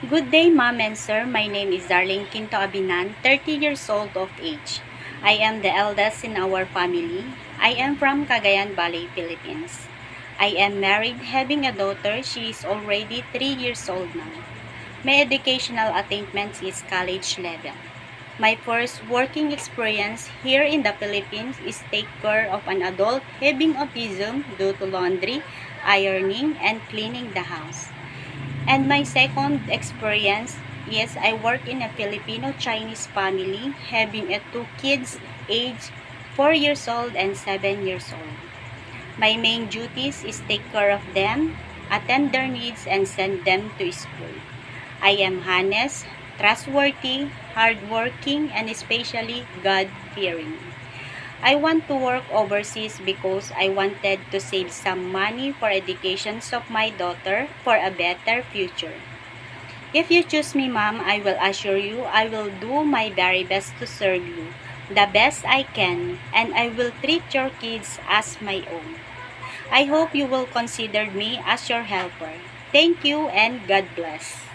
Good day, ma'am and sir. My name is Darling Quinto Abinan, 30 years old of age. I am the eldest in our family. I am from Cagayan Valley, Philippines. I am married, having a daughter. She is already 3 years old now. My educational attainment is college level. My first working experience here in the Philippines is take care of an adult having autism due to laundry, ironing, and cleaning the house. And my second experience is I work in a Filipino-Chinese family having a two kids aged 4 years old and 7 years old. My main duties is take care of them, attend their needs, and send them to school. I am honest, trustworthy, hardworking, and especially God-fearing. I want to work overseas because I wanted to save some money for educations of my daughter for a better future. If you choose me, ma'am, I will assure you I will do my very best to serve you the best I can, and I will treat your kids as my own. I hope you will consider me as your helper. Thank you and God bless.